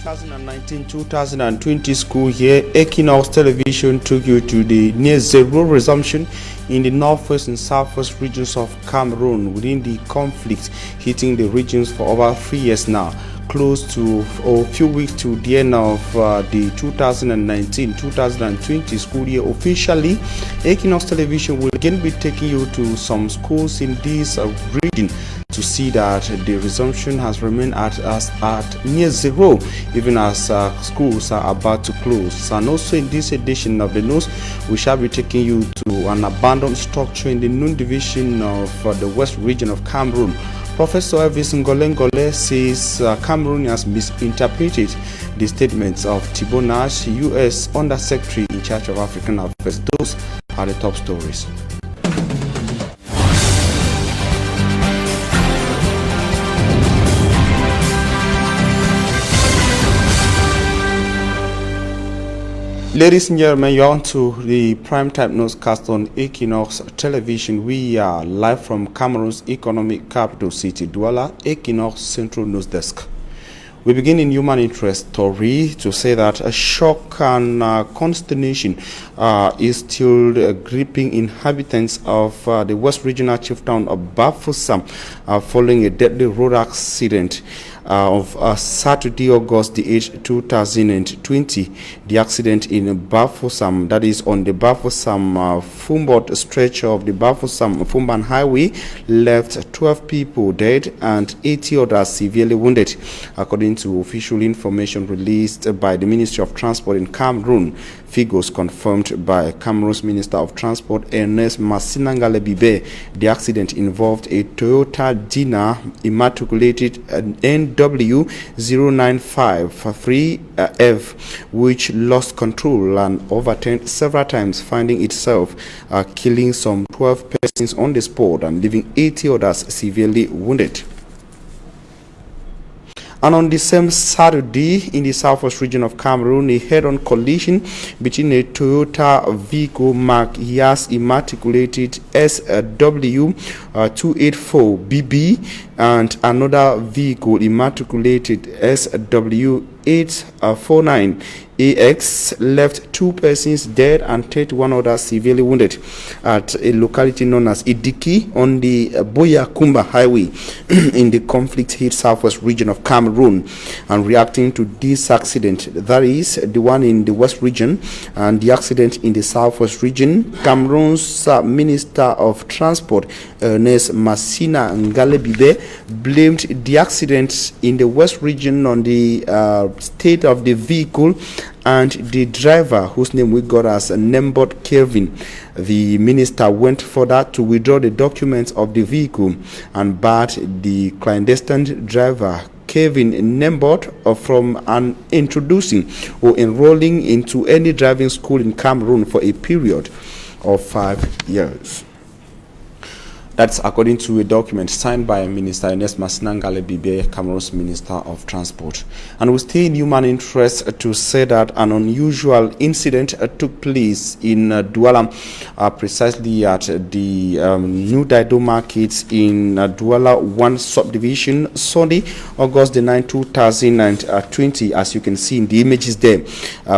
2019-2020 school year, Equinoxe Television took you to the near zero resumption in the northwest and southwest regions of Cameroon within the conflict hitting the regions for over 3 years now. Close to a few weeks to the end of the 2019-2020 school year officially, Equinoxe Television will again be taking you to some schools in this region to see that the resumption has remained at near zero, even as schools are about to close. And also in this edition of the news, we shall be taking you to an abandoned structure in the Noon division of the west region of Cameroon. Professor Elvis Ngolengole says Cameroon has misinterpreted the statements of Thibault Nash, U.S. Undersecretary in charge of African Affairs. Those are the top stories. Ladies and gentlemen, you're on to the primetime newscast on Equinoxe Television. We are live from Cameroon's economic capital city, Douala, Equinoxe Central News Desk. We begin in human interest story to say that a shock and consternation is still gripping inhabitants of the West Regional chief town of Bafoussam following a deadly road accident of Saturday, August the 8th, 2020. The accident in Bafoussam, that is on the Bafoussam-Fumbot stretch of the Bafoussam-Fumban highway, left 12 people dead and 80 others severely wounded, according to official information released by the Ministry of Transport in Cameroon. Figures confirmed by Cameroon's Minister of Transport, Ernest Massinangale Bibe. The accident involved a Toyota Dina immatriculated NW0953F, which lost control and overturned several times, finding itself killing some 12 persons on the spot and leaving 80 others severely wounded. And on the same Saturday, in the southwest region of Cameroon, a head-on collision between a Toyota vehicle marked Yas immatriculated SW284BB and another vehicle immatriculated SW849AX left 2 persons dead and 31 others severely wounded at a locality known as Idiki on the Boyakumba highway in the conflict-hit southwest region of Cameroon. And reacting to this accident, that is the one in the west region and the accident in the southwest region, Cameroon's Minister of Transport, Ernest Massinangale Bibe, blamed the accident in the west region on the state of the vehicle and the driver, whose name we got as Nembot Kelvin. The minister went further to withdraw the documents of the vehicle and barred the clandestine driver Kevin Nembot from introducing or enrolling into any driving school in Cameroon for a period of 5 years. That's according to a document signed by Minister Ernest Massinangale Bibe, Cameroon's Minister of Transport. And we stay in human interest to say that an unusual incident took place in Douala, precisely at the New Daido Market in Douala 1 subdivision, Sunday, August the 9th, 2020. As you can see in the images there,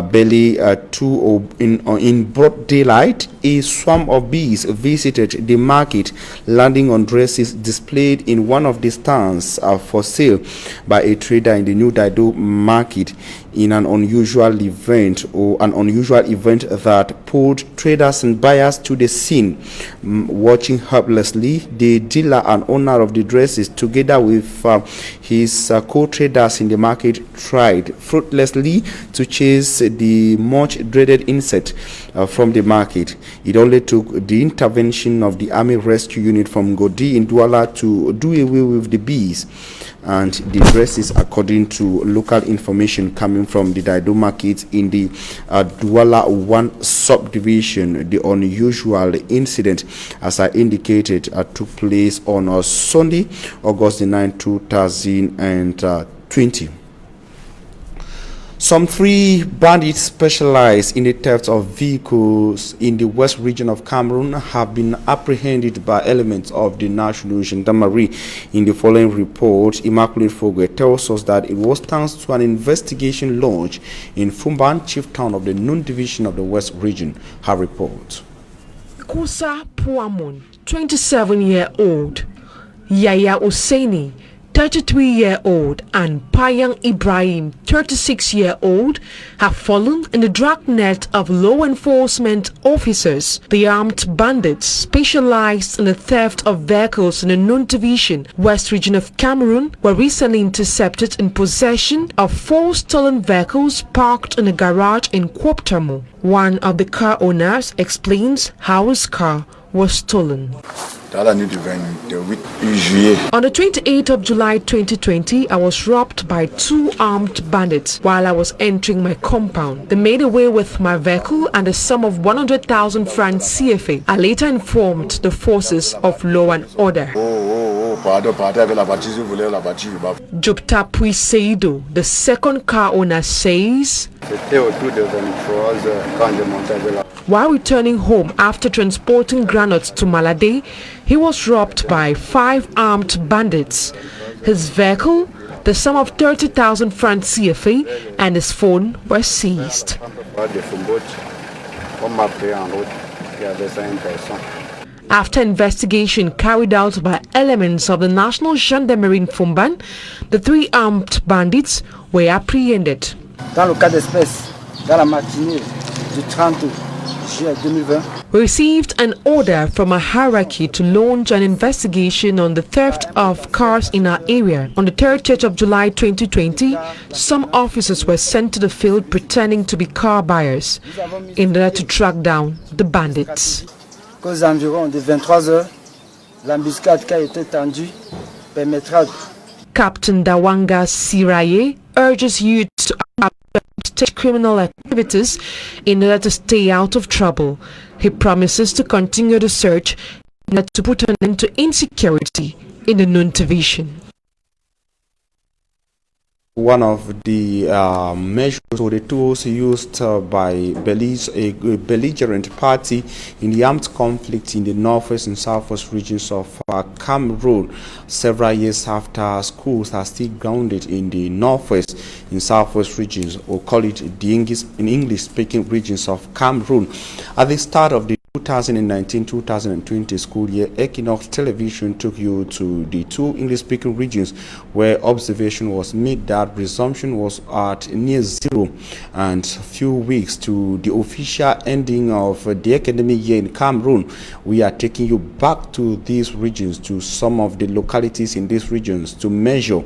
barely in broad daylight, a swarm of bees visited the market, landing on dresses displayed in one of the stands for sale by a trader in the New Daido Market, in an unusual event that pulled traders and buyers to the scene. Watching helplessly, the dealer and owner of the dresses, together with his co-traders in the market, tried fruitlessly to chase the much dreaded insect from the market. It only took the intervention of the Army Rescue Unit from Godi in Douala to do away with the bees and the dresses, according to local information coming from the Daido Market in the Douala 1 subdivision. The unusual incident, as I indicated, took place on Sunday, August the 9th, 2020. Some 3 bandits specialized in the theft of vehicles in the west region of Cameroon have been apprehended by elements of the National Gendarmerie. In the following report, Immaculate Fogwe tells us that it was thanks to an investigation launched in Fumban, chief town of the Nun division of the west region. Her report. Kusa Puamon, 27-year-old, Yaya Oseini, 33-year-old, and Payang Ibrahim, 36-year-old, have fallen in the dragnet of law enforcement officers. The armed bandits specialized in the theft of vehicles in the Nun Division, West region of Cameroon, were recently intercepted in possession of 4 stolen vehicles parked in a garage in Kwoptamo. One of the car owners explains how his car was stolen. On the 28th of July 2020, I was robbed by 2 armed bandits while I was entering my compound. They made away with my vehicle and a sum of 100,000 francs CFA. I later informed the forces of law and order. Jupta Puiseido, the second car owner, says, while returning home after transporting granules to Malade, he was robbed by 5 armed bandits. His vehicle, the sum of 30,000 francs CFA, and his phone were seized. After investigation carried out by elements of the National Gendarmerie in Fumban, the 3 armed bandits were apprehended. We received an order from a hierarchy to launch an investigation on the theft of cars in our area. On the 30th of July 2020, some officers were sent to the field pretending to be car buyers in order to track down the bandits. Captain Dawanga Siraye urges youth to take criminal activities in order to stay out of trouble. He promises to continue the search in order to put an end to insecurity in the Nun division. One of the measures or the tools used by a belligerent party in the armed conflict in the northwest and southwest regions of Cameroon, several years after schools are still grounded in the northwest and southwest regions, or call it the English-speaking regions of Cameroon. At the start of the 2019-2020 school year, Équinoxe Television took you to the 2 English-speaking regions where observation was made that resumption was at near 0 and few weeks to the official ending of the academic year in Cameroon. We are taking you back to these regions, to some of the localities in these regions, to measure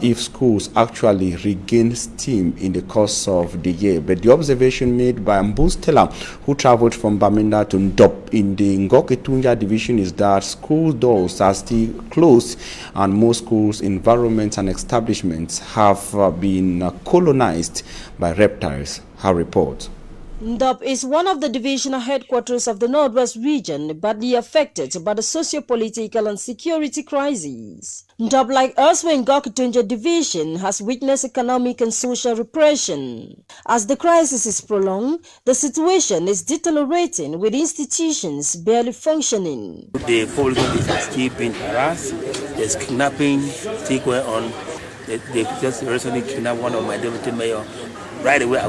if schools actually regain steam in the course of the year. But the observation made by Mbustela, who traveled from Bamenda to Ndop in the Ngoketunja division, is that school doors are still closed and most schools, environments and establishments have been colonized by reptiles. Her report. Ndop is one of the divisional headquarters of the Northwest region, badly affected by the socio-political and security crises. Ndop, like elsewhere in Ngoketunja division, has witnessed economic and social repression. As the crisis is prolonged, the situation is deteriorating, with institutions barely functioning. The population is still being harassed. There's kidnapping still going on. They just recently kidnapped one of my deputy mayor. Right away,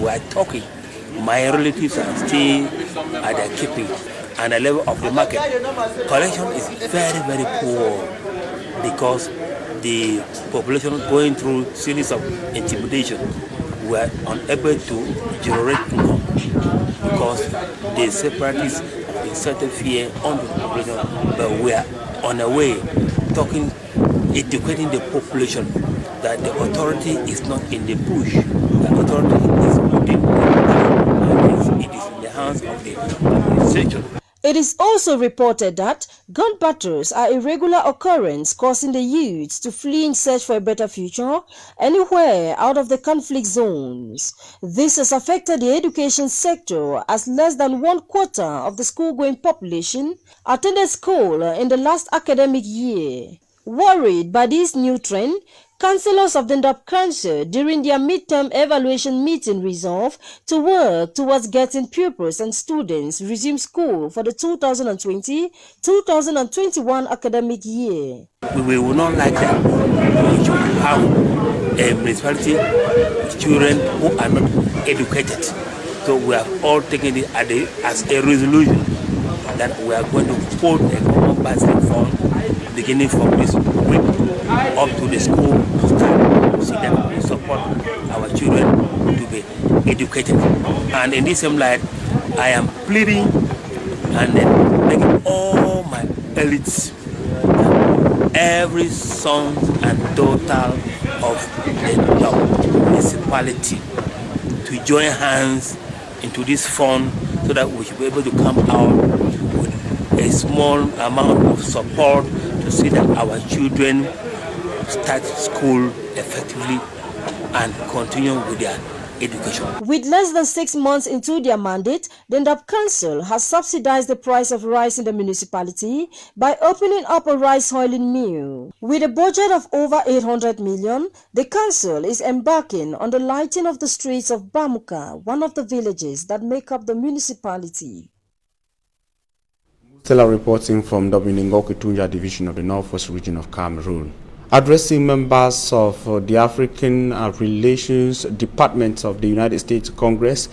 we are talking. My relatives are still at their keeping, and the level of the market collection is very, very poor because the population going through series of intimidation. We are unable to generate income because the separatists have inserted fear on the population, but we are on our way talking, educating the population that the authority is not in the bush. The authority is within it is in the hands of the administration. It is also reported that gun battles are a regular occurrence, causing the youths to flee in search for a better future anywhere out of the conflict zones. This has affected the education sector, as less than 1/4 of the school-going population attended school in the last academic year. Worried by this new trend, Councillors of the Ndop Council during their midterm evaluation meeting resolved to work towards getting pupils and students resume school for the 2020-2021 academic year. We will not like that. We should have a municipality with children who are not educated. So we have all taken it as a resolution that we are going to put a common basket fund beginning from this week up to the school start, to see that we support our children to be educated. And in this same light, I am pleading and then making all my elites, every son and daughter of the municipality, to join hands into this fund so that we should be able to come out with a small amount of support to see that our children start school effectively and continue with their education. With less than 6 months into their mandate, the Ndop Council has subsidized the price of rice in the municipality by opening up a rice hulling mill. With a budget of over 800 million, the council is embarking on the lighting of the streets of Bamuka, one of the villages that make up the municipality. Stella reporting from the Équinoxe Tv division of the Northwest region of Cameroon. Addressing members of the African Relations Department of the United States Congress,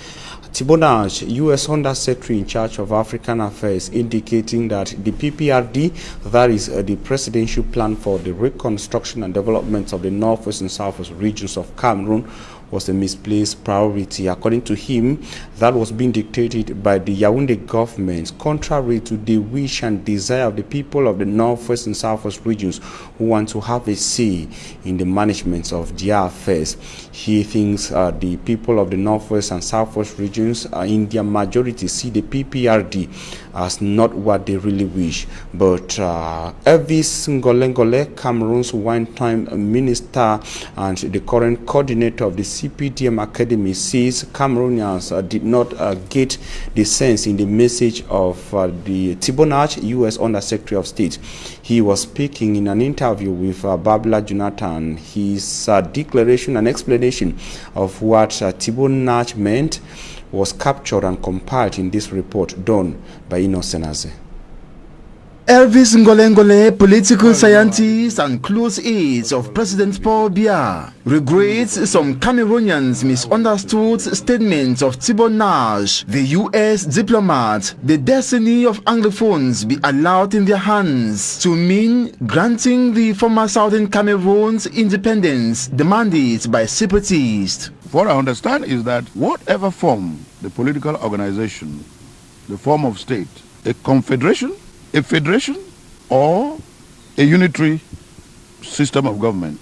Tibonage, U.S. Under Secretary in charge of African Affairs, indicating that the PPRD, that is the Presidential Plan for the Reconstruction and Development of the Northwest and Southwest regions of Cameroon, was a misplaced priority. According to him, that was being dictated by the Yaoundé government, contrary to the wish and desire of the people of the Northwest and Southwest regions who want to have a say in the management of their affairs. He thinks the people of the Northwest and Southwest regions in their majority see the PPRD as not what they really wish. But Elvis Ngolengole, Cameroon's one-time minister and the current coordinator of the CPDM Academy, says Cameroonians did not get the sense in the message of the Tibonage, U.S. Under Secretary of State. He was speaking in an interview with Babla Jonathan. His declaration and explanation of what Tibonage meant was captured and compiled in this report done by Innocent. Elvis Ngolengole, political scientist and close aide of President Paul Biya, regrets some Cameroonians misunderstood statements of Tibonage, the U.S. diplomat, the destiny of Anglophones be allowed in their hands, to mean granting the former Southern Cameroon's independence demanded by separatists. What I understand is that whatever form the political organization, the form of state, a confederation, a federation, or a unitary system of government,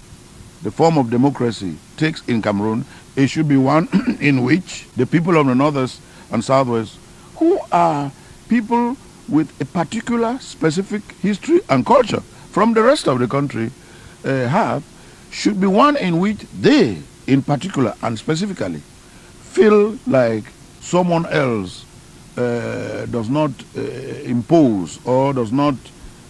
the form of democracy takes in Cameroon, it should be one in which the people of the Northwest and Southwest, who are people with a particular specific history and culture from the rest of the country should be one in which they, in particular and specifically, feel like someone else does not impose or does not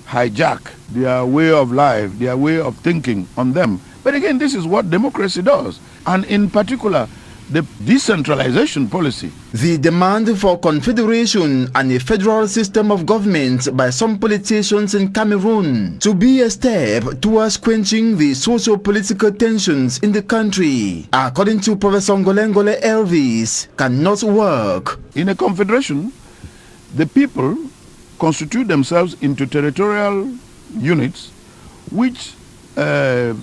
hijack their way of life, their way of thinking on them. But again, this is what democracy does. And in particular, the decentralization policy. The demand for confederation and a federal system of government by some politicians in Cameroon to be a step towards quenching the socio-political tensions in the country, according to Professor Ngolengole Elvis, cannot work. In a confederation, the people constitute themselves into territorial units which are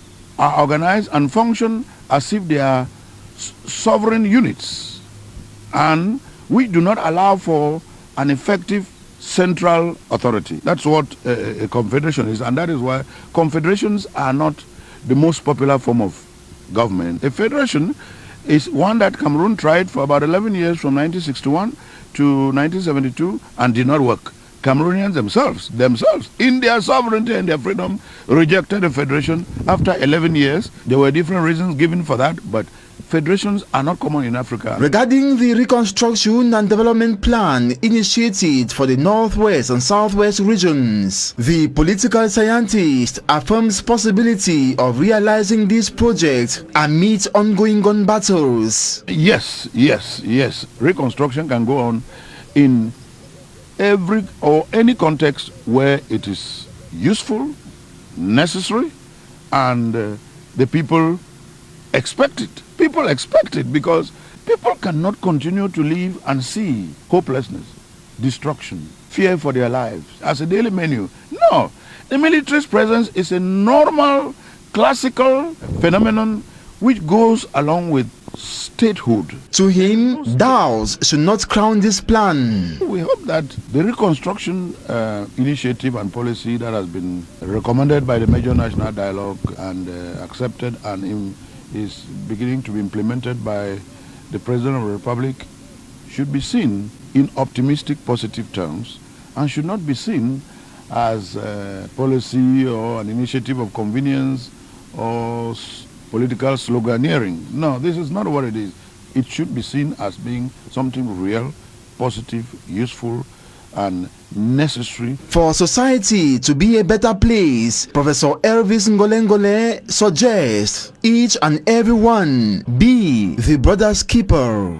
organized and function as if they are sovereign units, and we do not allow for an effective central authority. That's what a confederation is, and that is why confederations are not the most popular form of government. A federation is one that Cameroon tried for about 11 years, from 1961 to 1972, and did not work. Cameroonians themselves, in their sovereignty and their freedom, rejected a federation after 11 years. There were different reasons given for that, but federations are not common in Africa. Regarding the reconstruction and development plan initiated for the Northwest and Southwest regions, the political scientist affirms possibility of realizing this project amid ongoing gun battles. Yes. Reconstruction can go on in every or any context where it is useful, necessary, and the people expect it. People expect it because people cannot continue to live and see hopelessness, destruction, fear for their lives as a daily menu. No, the military's presence is a normal, classical phenomenon which goes along with statehood. To him, doubts should not crown this plan. We hope that the reconstruction initiative and policy that has been recommended by the Major National Dialogue and accepted and is beginning to be implemented by the President of the Republic should be seen in optimistic, positive terms and should not be seen as a policy or an initiative of convenience or political sloganeering. No, this is not what it is. It should be seen as being something real, positive, useful, and necessary. For society to be a better place, Professor Elvis Ngolengole suggests each and every one be the brother's keeper.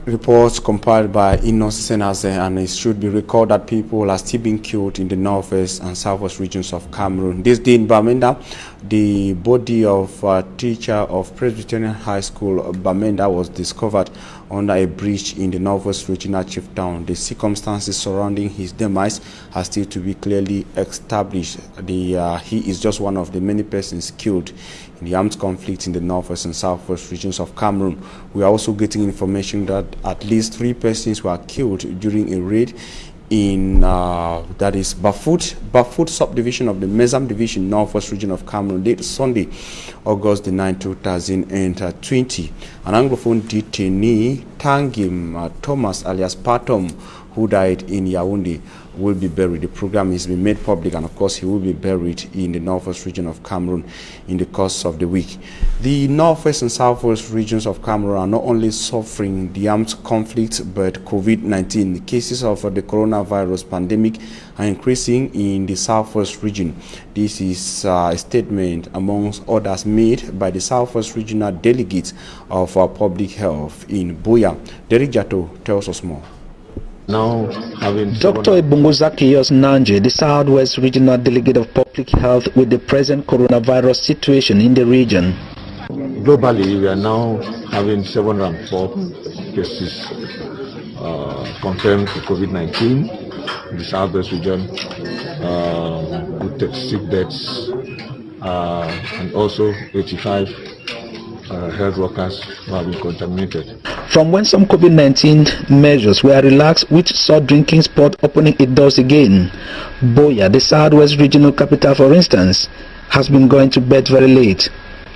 Reports compiled by Equinoxe and it should be recalled that people are still being killed in the northwest and southwest regions of Cameroon. This day in Bamenda, the body of a teacher of Presbyterian High School Bamenda was discovered under a bridge in the northwest regional chief town. The circumstances surrounding his demise are still to be clearly established. He is just one of the many persons killed in the armed conflict in the northwest and southwest regions of Cameroon. We are also getting information that at least 3 persons were killed during a raid in that is Bafut subdivision of the Mezam division, northwest region of Cameroon, late Sunday, August the 9th, 2020. An Anglophone detainee, Tangim Thomas alias Patom, who died in Yaoundé, will be buried. The program is being made public, and of course he will be buried in the northwest region of Cameroon in the course of the week. The northwest and southwest regions of Cameroon are not only suffering the armed conflict, but COVID-19. The cases of the coronavirus pandemic are increasing in the southwest region. This is a statement amongst others made by the southwest regional delegate of public health in Buea. Derek Jato tells us more. Now, Dr. Ibunguzakiyos Nanje, the Southwest Regional Delegate of Public Health, with the present coronavirus situation in the region. Globally, we are now having 704 cases confirmed for COVID-19 in the Southwest region, with 36 deaths and also 85 health workers who have been contaminated. From when some COVID-19 measures were relaxed, which saw drinking spot opening its doors again, Buea, the Southwest Regional Capital, for instance, has been going to bed very late,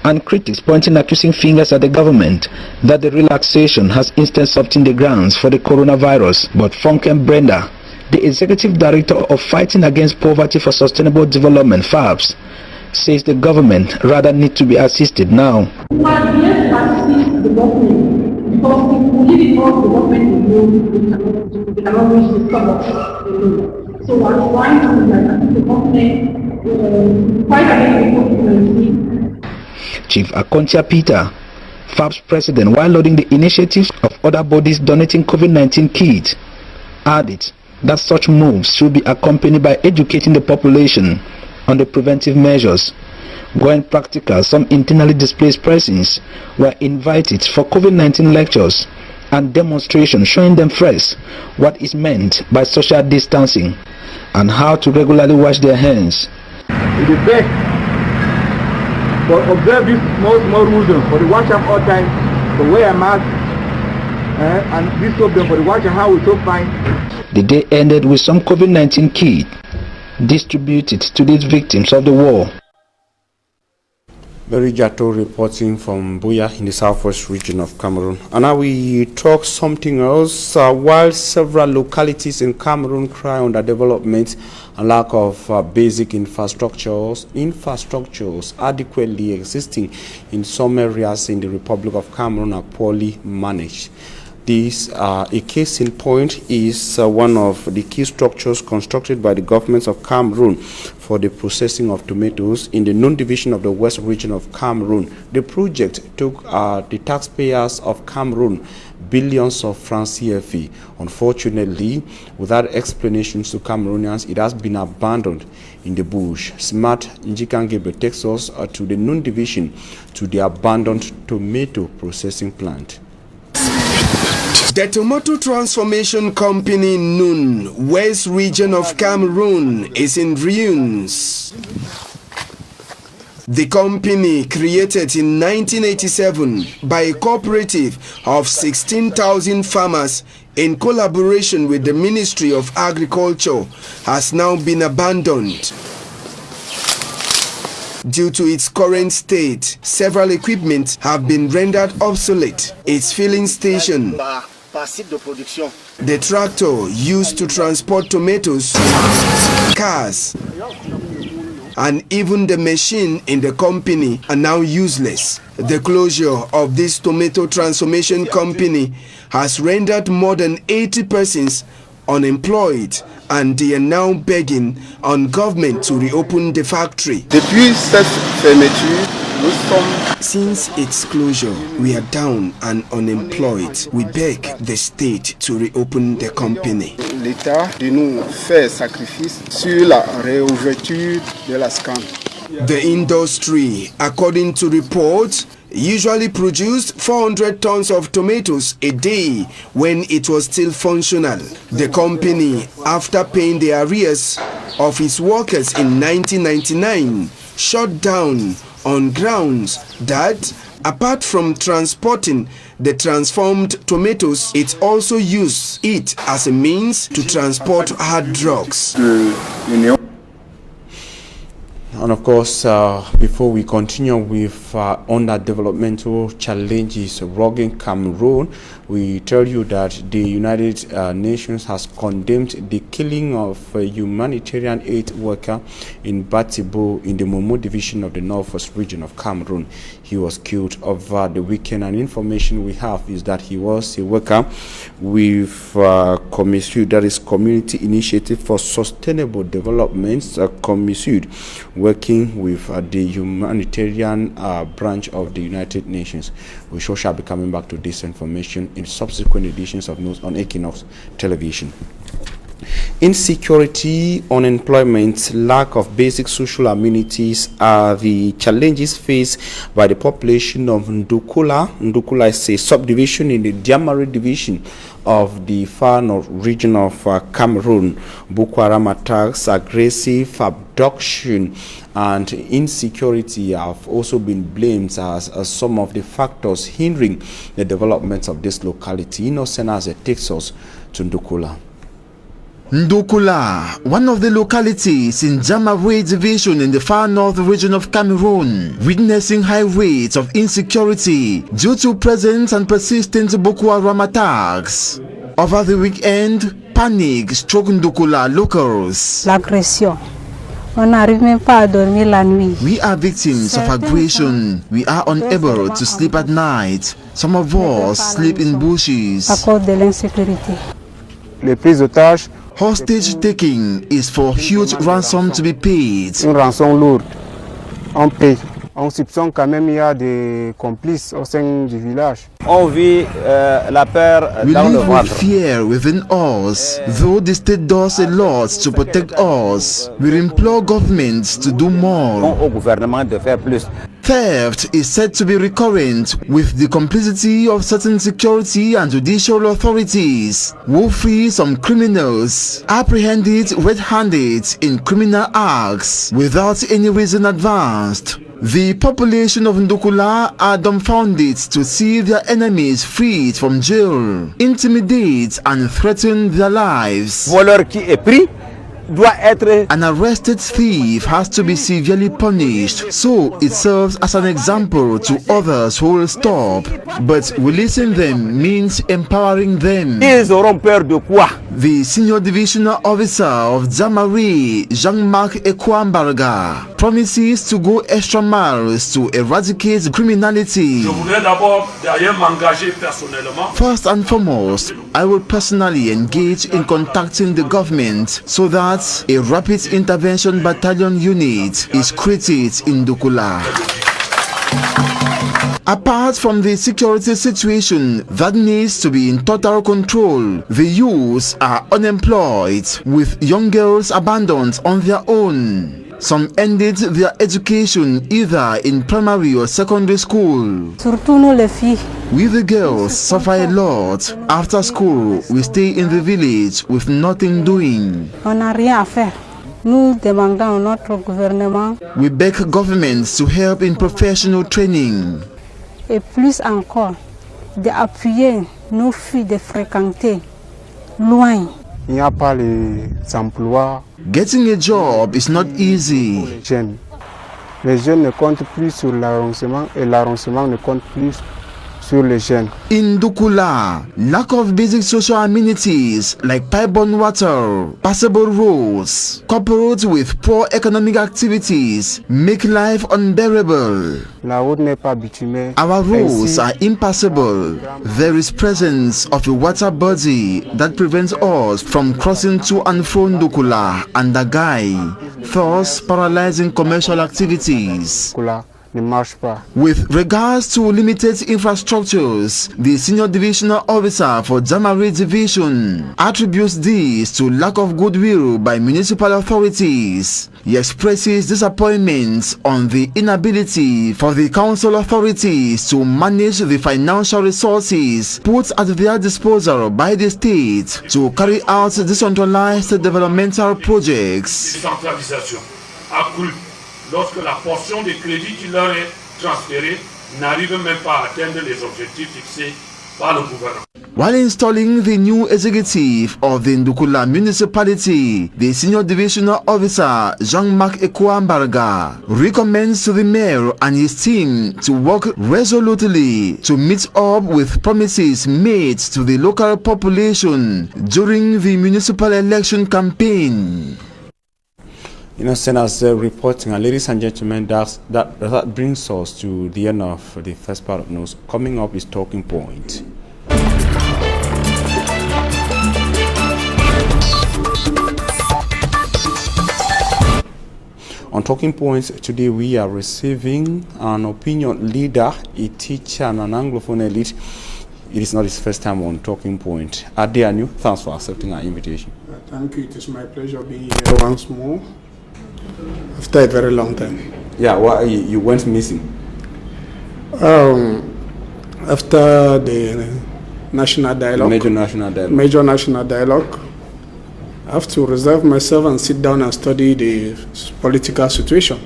and critics pointing accusing fingers at the government that the relaxation has instead softened the grounds for the coronavirus. But Funken Brenda, the Executive Director of Fighting Against Poverty for Sustainable Development, FABS, says the government rather need to be assisted now. We are here to assist the government because if we leave it all the government alone, we cannot reach the top alone. So we are trying to assist the government fight against COVID-19. Chief Akontia Peter, FAB's president, while lauding the initiatives of other bodies donating COVID-19 kits, added that such moves should be accompanied by educating the population on the preventive measures. Going practical, some internally displaced persons were invited for COVID-19 lectures and demonstrations showing them first what is meant by social distancing and how to regularly wash their hands. It is best for observe these small rules for the wash up all time, to wear a mask, and this of them for the wash and how we so fine. The day ended with some COVID-19 kits distributed to these victims of the war. Mary Jato reporting from Buea in the southwest region of Cameroon. And now we talk something else. While several localities in Cameroon cry under development and lack of basic infrastructures adequately existing in some areas in the Republic of Cameroon are poorly managed. This, a case in point, is one of the key structures constructed by the governments of Cameroon for the processing of tomatoes in the known division of the west region of Cameroon. The project took the taxpayers of Cameroon billions of francs CFA. Unfortunately, without explanations to Cameroonians, it has been abandoned in the bush. Smart Njikangebe takes us to the known division to the abandoned tomato processing plant. The Tomato Transformation Company Nun, West Region of Cameroon, is in ruins. The company, created in 1987 by a cooperative of 16,000 farmers in collaboration with the Ministry of Agriculture, has now been abandoned. Due to its current state, several equipment have been rendered obsolete. Its filling station, the tractor used to transport tomatoes, cars, and even the machine in the company are now useless. The closure of this tomato transformation company has rendered more than 80 persons unemployed, and they are now begging on government to reopen the factory. Since its closure, we are down and unemployed. We beg the state to reopen the company. The industry, according to reports, usually produced 400 tons of tomatoes a day when it was still functional. The company, after paying the arrears of its workers in 1999, shut down on grounds that, apart from transporting the transformed tomatoes, it also used it as a means to transport hard drugs. And of course, before we continue with underdevelopmental challenges rocking Cameroon, we tell you that the United Nations has condemned the killing of a humanitarian aid worker in Batibo in the Momo division of the northwest region of Cameroon. He was killed over the weekend, and information we have is that he was a worker with COMISUD, that is Community Initiative for Sustainable Development, COMISUD, working with the humanitarian branch of the United Nations. We shall be coming back to this information in subsequent editions of news on Equinoxe Television. Insecurity, unemployment, lack of basic social amenities are the challenges faced by the population of Ndukula. Ndukula is a subdivision in the Diamari division of the far north region of Cameroon. Boko Haram attacks, aggressive abduction, and insecurity have also been blamed as some of the factors hindering the development of this locality. Innocent as it takes us to Ndukula. Ndukula, one of the localities in Diamari division in the far north region of Cameroon, witnessing high rates of insecurity due to present and persistent Boko Haram attacks. Over the weekend, panic struck Ndukula locals. L'agression. On n'arrive même pas à dormir la nuit. We are victims of aggression. We are unable to sleep at night. Some of us sleep in bushes. À cause de l'insécurité. Les prises d'otages. Hostage taking is for huge ransom to be paid. Une rançon lourde. On paye. On soupçonne quand même il y a des complices au sein du village. On vit la peur dans le ventre. We live with fear within us. Though the state does a lot to protect us, we implore governments to do more. Au gouvernement de faire plus. Theft is said to be recurrent with the complicity of certain security and judicial authorities who free some criminals, apprehended red-handed in criminal acts without any reason advanced. The population of Ndukula are dumbfounded to see their enemies freed from jail, intimidate and threaten their lives. Voleur qui est pris, doit être... An arrested thief has to be severely punished, so it serves as an example to others who will stop. But releasing them means empowering them. Ils auront peur de quoi? The senior divisional officer of Dzamari, Jean-Marc Ekwambarga, promises to go extra miles to eradicate criminality. Je voudrais d'abord d'ailleurs m'engager personnellement. First and foremost, I will personally engage in contacting the government so that a rapid intervention battalion unit is created in Dukula. Apart from the security situation that needs to be in total control, the youths are unemployed, with young girls abandoned on their own. Some ended their education either in primary or secondary school. We the girls suffer a lot. After school, we stay in the village with nothing doing. We beg governments to help in professional training. Et plus encore, d'appuyer nos filles de fréquenter loin. Il n'y a pas les emplois. Getting a job is not easy. Les jeunes ne comptent plus sur l'arrondissement et l'arrondissement ne compte plus sur les jeunes. In Dukula, lack of basic social amenities like pipe-borne water, passable roads, coupled with poor economic activities, make life unbearable. La route n'est pas bitumée. Our roads are impassable. There is presence of a water body that prevents us from crossing to and from Dukula and Dagai, thus paralyzing commercial activities. With regards to limited infrastructures, the senior divisional officer for Dzamari Division attributes this to lack of goodwill by municipal authorities. He expresses disappointment on the inability for the council authorities to manage the financial resources put at their disposal by the state to carry out decentralized developmental projects. Décentralisation accrue. Lorsque la portion des crédits qui leur est transférée n'arrive même pas à atteindre les objectifs fixés par le gouvernement. While installing the new executive of the Ndukula municipality, the senior divisional officer Jean-Marc Ekwambarga recommends to the mayor and his team to work resolutely to meet up with promises made to the local population during the municipal election campaign. As reporting, and ladies and gentlemen, that brings us to the end of the first part of news. Coming up is Talking Point. On Talking Points today, we are receiving an opinion leader, a teacher, and an Anglophone elite. It is not his first time on Talking Point. Adeanu, thanks for accepting our invitation. Thank you. It is my pleasure being here once more. After a very long time. Yeah, why you went missing? After the national dialogue. Major national dialogue. Major national dialogue. I have to reserve myself and sit down and study the political situation.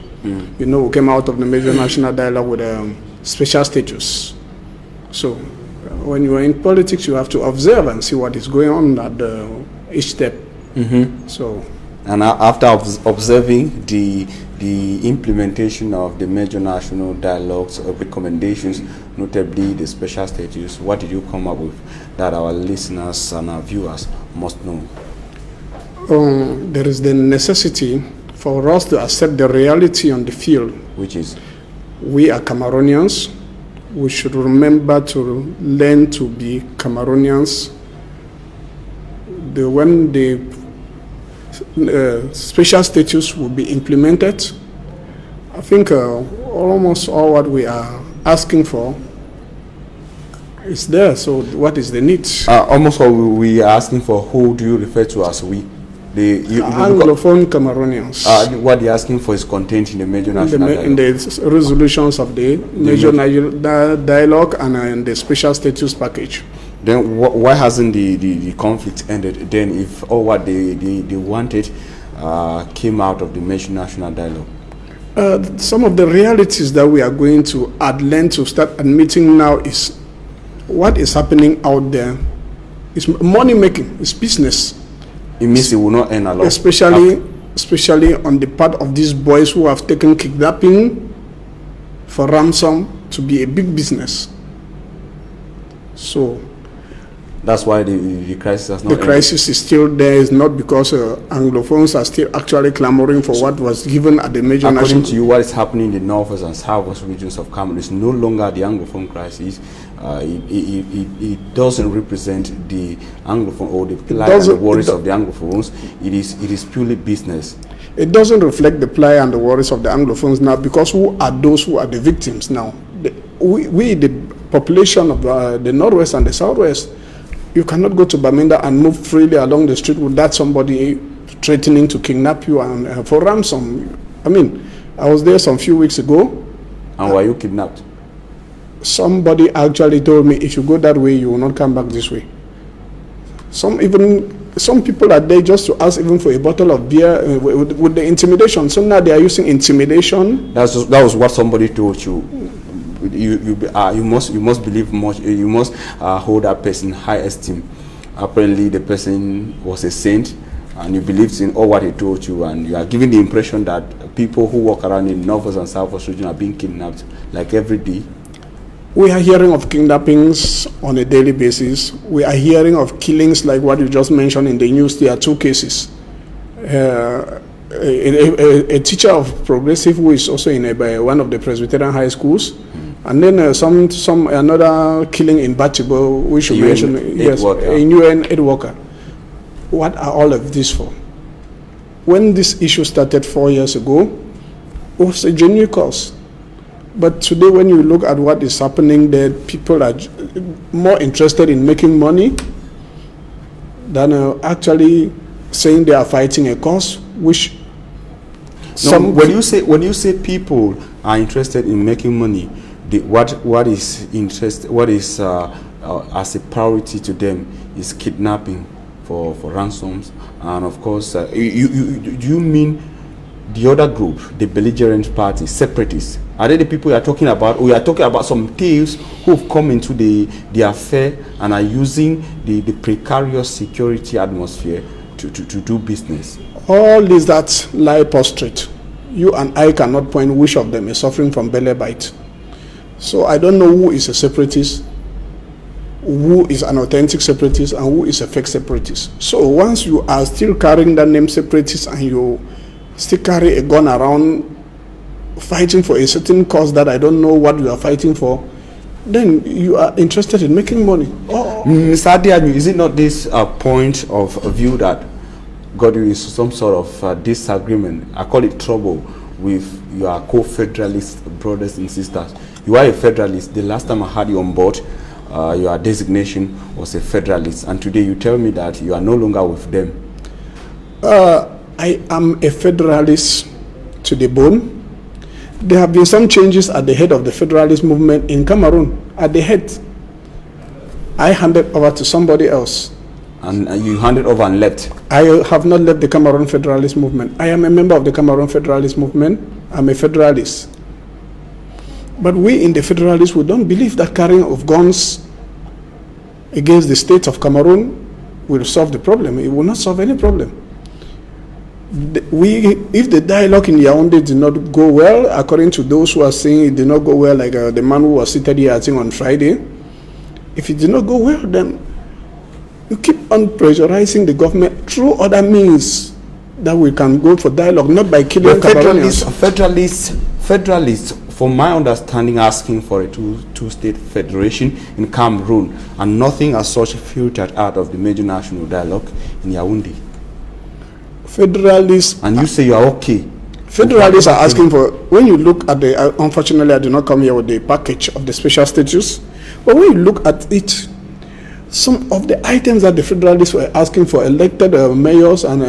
You know, we came out of the major national dialogue with special status. So, when you are in politics, you have to observe and see what is going on at each step. So. And after observing the implementation of the major national dialogues recommendations, notably the special status, what did you come up with that our listeners and our viewers must know? There is the necessity for us to accept the reality on the field. Which is? We are Cameroonians. We should remember to learn to be Cameroonians. When the special status will be implemented, I think almost all what we are asking for is there. So what is the need? Almost all we are asking for, who do you refer to as we? The Anglophone Cameroonians. What you're asking for is contained in the major national dialogue. In the resolutions of the major dialogue and in the special status package. Then why hasn't the conflict ended then, if all what they wanted came out of the major national dialogue? Some of the realities that we are going to learn to start admitting now is what is happening out there is money making, it's business. It means it will not end a lot. Especially on the part of these boys who have taken kidnapping for ransom to be a big business. So that's why the crisis has not ended. Crisis is still there. It's not because Anglophones are still actually clamoring for what was given at the major national. According to you, what is happening in the northwest and southwest regions of Cameroon is no longer the Anglophone crisis. It doesn't represent the Anglophone or the plight and the worries of the Anglophones. It is purely business. It doesn't reflect the plight and the worries of the Anglophones now, because who are those who are the victims now? We the population of the northwest and the southwest. You cannot go to Bamenda and move freely along the street without somebody threatening to kidnap you and for ransom. I mean, I was there some few weeks ago. And were you kidnapped? Somebody actually told me, if you go that way, you will not come back this way. Some people are there just to ask even for a bottle of beer with the intimidation. So now they are using intimidation. That was what somebody told you. You must believe much. You must hold that person high esteem. Apparently, the person was a saint, and you believed in all what he told you, and you are giving the impression that people who walk around in northwest and southwest region are being kidnapped like every day. We are hearing of kidnappings on a daily basis. We are hearing of killings like what you just mentioned in the news. There are 2 cases. A teacher of progressive who is also in one of the Presbyterian high schools. And then another killing in Batibo, which you mentioned, yes, a UN aid worker. What are all of this for? When this issue started 4 years ago, it was a genuine cause. But today, when you look at what is happening there, people are more interested in making money than actually saying they are fighting a cause, which when you say people are interested in making money, what is as a priority to them is kidnapping for ransoms, and of course, do you mean the other group, the belligerent party, separatists? Are they the people you are talking about, or you are talking about some thieves who have come into the affair and are using the precarious security atmosphere to do business? All these that lie prostrate. You and I cannot point which of them is suffering from belly bite. So I don't know who is a separatist, who is an authentic separatist, and who is a fake separatist. So once you are still carrying that name separatist and you still carry a gun around fighting for a certain cause that I don't know what you are fighting for, then you are interested in making money. Mr. Adiamu, is it not this point of view that got you in some sort of disagreement, I call it trouble, with your co-federalist brothers and sisters? You are a federalist. The last time I had you on board, your designation was a federalist, and today you tell me that you are no longer with them. I am a federalist to the bone. There have been some changes at the head of the federalist movement in Cameroon. At the head, I handed over to somebody else. And you handed over and left? I have not left the Cameroon Federalist Movement. I am a member of the Cameroon Federalist Movement. I'm a federalist. But we in the Federalists, we don't believe that carrying of guns against the state of Cameroon will solve the problem. It will not solve any problem. If the dialogue in Yaoundé did not go well, according to those who are saying it did not go well, like the man who was seated here, I think, on Friday, if it did not go well, then you keep on pressurizing the government through other means that we can go for dialogue, not by killing Cameroonians. Federalists, from my understanding, asking for a two-state federation in Cameroon, and nothing as such filtered out of the major national dialogue in Yaoundé. Federalists, and you say you are okay. Federalists are asking for, when you look at the, unfortunately I did not come here with the package of the special status, but when you look at it, some of the items that the Federalists were asking for, elected mayors, and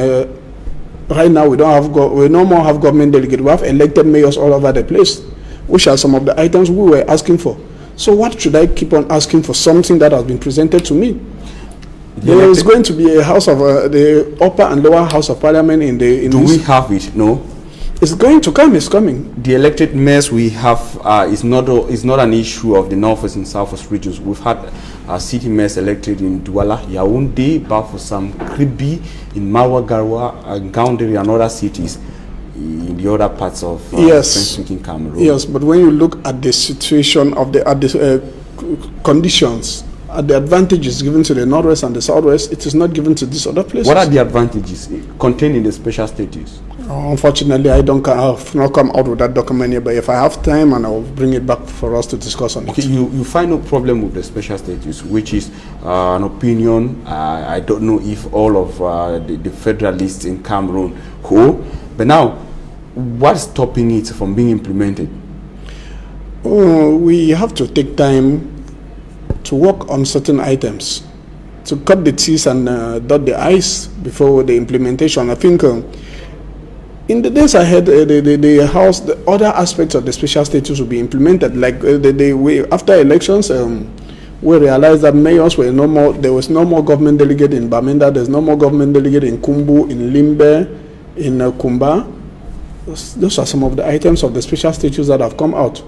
right now we no more have government delegates. We have elected mayors all over the place, which are some of the items we were asking for. So what should I keep on asking for something that has been presented to me? There is going to be a house of the upper and lower house of parliament in the. Do we have it? No. It's going to come. It's coming. The elected mayors we have is not an issue of the northwest and southwest regions. We've had city mayors elected in Douala, Yaoundé, Bafoussam, Kribi, in Marwa, Garwa, Gaoundé, and other cities in the other parts of French-speaking Cameroon. Yes, but when you look at the situation of the conditions, at the advantages given to the northwest and the southwest, it is not given to these other places. What are the advantages contained in the special status? Unfortunately, I have not come out with that document yet, but if I have time, and I will bring it back for us to discuss on it. You find no problem with the special status, which is an opinion. I don't know if all of the federalists in Cameroon hold, but now, what's stopping it from being implemented? We have to take time to work on certain items, to cut the T's and dot the I's before the implementation. I think in the days ahead, the other aspects of the special status will be implemented. Like after elections, we realized that mayors were no more. There was no more government delegate in Bamenda. There's no more government delegate in Kumbu, in Limbe, in Kumba. Those are some of the items of the special status that have come out.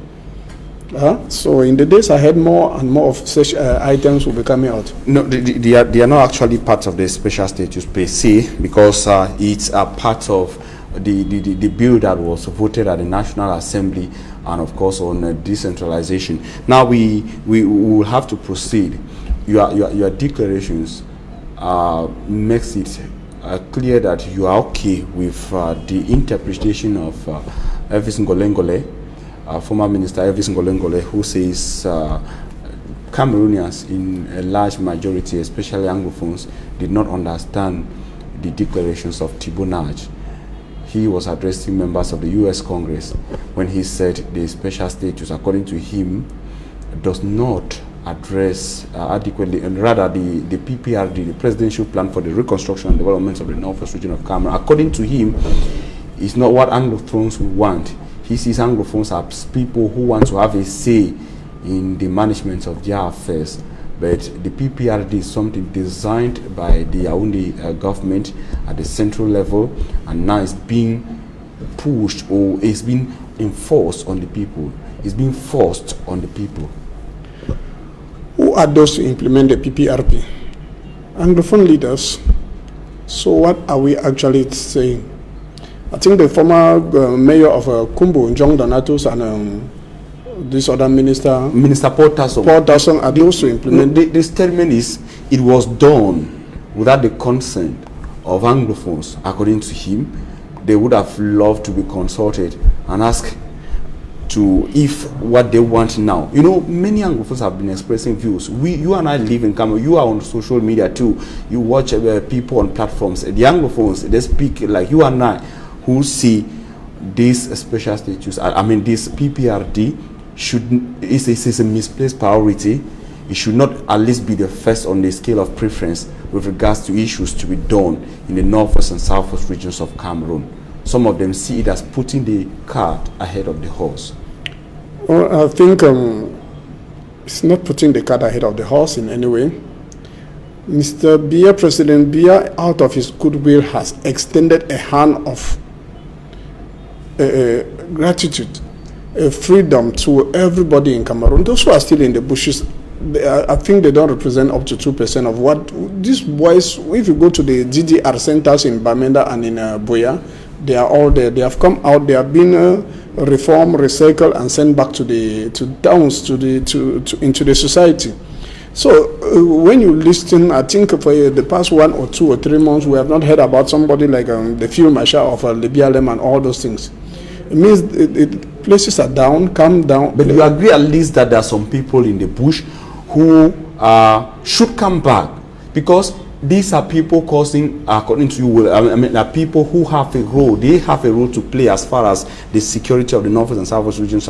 So in the days ahead, more and more of such items will be coming out. No, they are not actually part of the special status per se, because it's a part of the bill that was voted at the National Assembly, and of course on decentralization. Now we will have to proceed. Your declarations makes it clear that you are okay with the interpretation of Elvis Ngolengole, former Minister Elvis Ngolengole, who says Cameroonians in a large majority, especially Anglophones, did not understand the declarations of Thibonage. He was addressing members of the U.S. Congress when he said the special status, according to him, does not address adequately, and rather the PPRD, the Presidential Plan for the Reconstruction and Development of the Northwest Region of Cameroon, according to him, is not what Anglophones would want. He sees Anglophones as people who want to have a say in the management of their affairs. But the PPRD is something designed by the Yaoundé government at the central level, and now it's being pushed, or it's being enforced on the people. It's being forced on the people. Who are those to implement the PPRP? Anglophone leaders. So what are we actually saying? I think the former mayor of Kumbu, John Donatus, and this other minister, Paul Tasson, are those to implement. The statement is it was done without the consent of Anglophones. According to him, they would have loved to be consulted and asked to if what they want now. You know, many Anglophones have been expressing views. You and I live in Cameroon. You are on social media too. You watch people on platforms. The Anglophones, they speak like you and I, who see this special status. I mean, this PPRD is a misplaced priority. It should not at least be the first on the scale of preference with regards to issues to be done in the northwest and southwest regions of Cameroon. Some of them see it as putting the cart ahead of the horse. Well, I think it's not putting the cart ahead of the horse in any way. Mr. Biya, President Biya, out of his goodwill, has extended a hand of gratitude, freedom to everybody in Cameroon. Those who are still in the bushes, I think they don't represent up to 2% of what these boys. If you go to the GDR centers in Bamenda and in Boya, they are all there. They have come out. They have been reformed, recycled, and sent back to the towns, into the society. So when you listen, I think for the past 1 or 2 or 3 months, we have not heard about somebody like the field marshal of Libialem and all those things. It means places are down, calm down. But you agree at least that there are some people in the bush who should come back, because these are people causing, according to you, I mean, are people who have a role. They have a role to play as far as the security of the northwest and southwest regions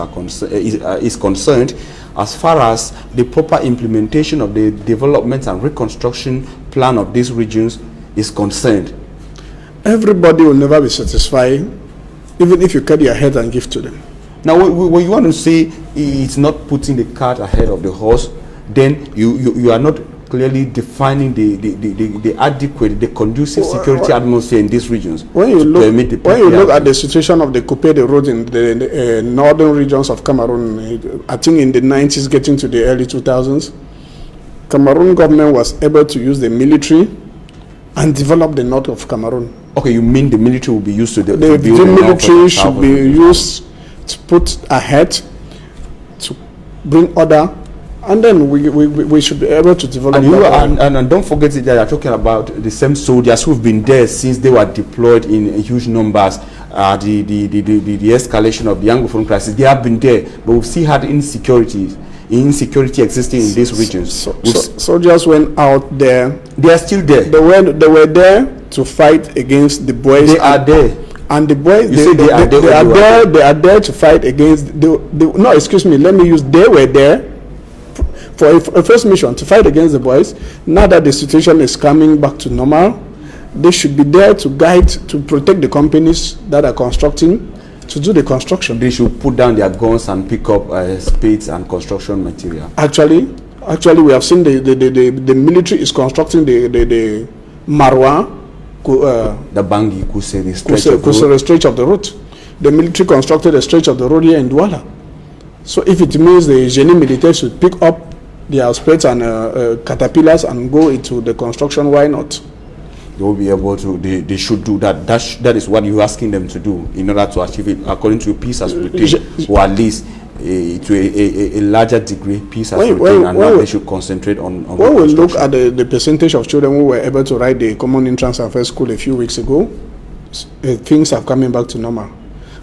is concerned, as far as the proper implementation of the development and reconstruction plan of these regions is concerned. Everybody will never be satisfied, even if you cut your head and give to them. Now, when you want to say it's not putting the cart ahead of the horse, then you are not clearly defining the adequate, the conducive security atmosphere in these regions. When you look at the situation of the Coupe de road in the northern regions of Cameroon, I think in the 90s getting to the early 2000s, Cameroon government was able to use the military and develop the north of Cameroon. Okay, you mean the military will be used to the military should be used to put ahead to bring order, and then we should be able to develop. And don't forget that you're talking about the same soldiers who've been there since they were deployed in huge numbers. The escalation of the Anglophone crisis, they have been there, but we've still had insecurity existing in these regions. Soldiers went out there. They are still there. They were there to fight against the boys. They are there. And the boys, they are there to fight against no, excuse me, let me use, they were there for a first mission to fight against the boys. Now that the situation is coming back to normal, they should be there to guide, to protect the companies that are constructing, to do the construction. They should put down their guns and pick up spades and construction material. Actually, we have seen the military is constructing the Marwa, the Bangi Kusere stretch of the road. The military constructed a stretch of the road here in Douala. So if it means the Génie militaire should pick up their spades and caterpillars and go into the construction, why not? They will be able to. They should do that. That is what you're asking them to do in order to achieve it according to peace as routine, or at least to a larger degree peace as routine, and now they should concentrate on when we look at the percentage of children who were able to write the Common Entrance and First School a few weeks ago, things are coming back to normal.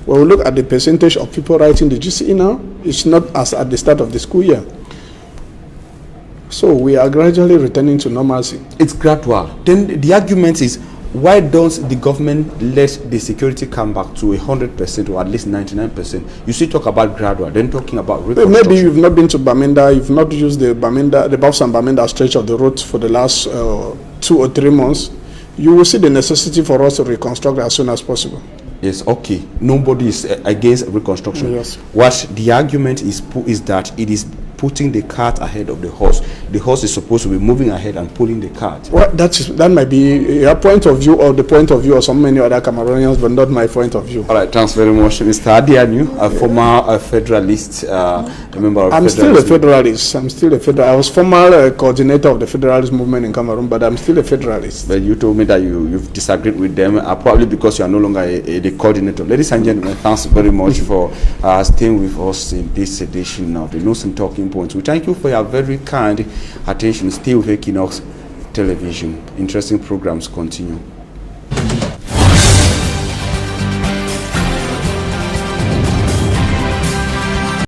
When we look at the percentage of people writing the GCE now, it's not as at the start of the school year. So we are gradually returning to normalcy. It's gradual. Then the argument is, why don't the government let the security come back to 100% or at least 99%? You still talk about gradual, then talking about reconstruction. Maybe you've not been to Bamenda, you've not used the Bafs and Bamenda stretch of the road for the last 2 or 3 months. You will see the necessity for us to reconstruct as soon as possible. Yes, okay. Nobody is against reconstruction. Yes. What the argument is that it is putting the cart ahead of the horse. The horse is supposed to be moving ahead and pulling the cart. Well, that might be your point of view or the point of view of so many other Cameroonians, but not my point of view. All right, thanks very much, Mr. Adianu, a former Federalist, a member of I'm still a Federalist. I was former coordinator of the Federalist movement in Cameroon, but I'm still a Federalist. But you told me that you've disagreed with them, probably because you are no longer the coordinator. Ladies and gentlemen, thanks very much for staying with us in this edition of the News and Talking Points. We thank you for your very kind attention. Stay with Equinoxe Television. Interesting programs continue.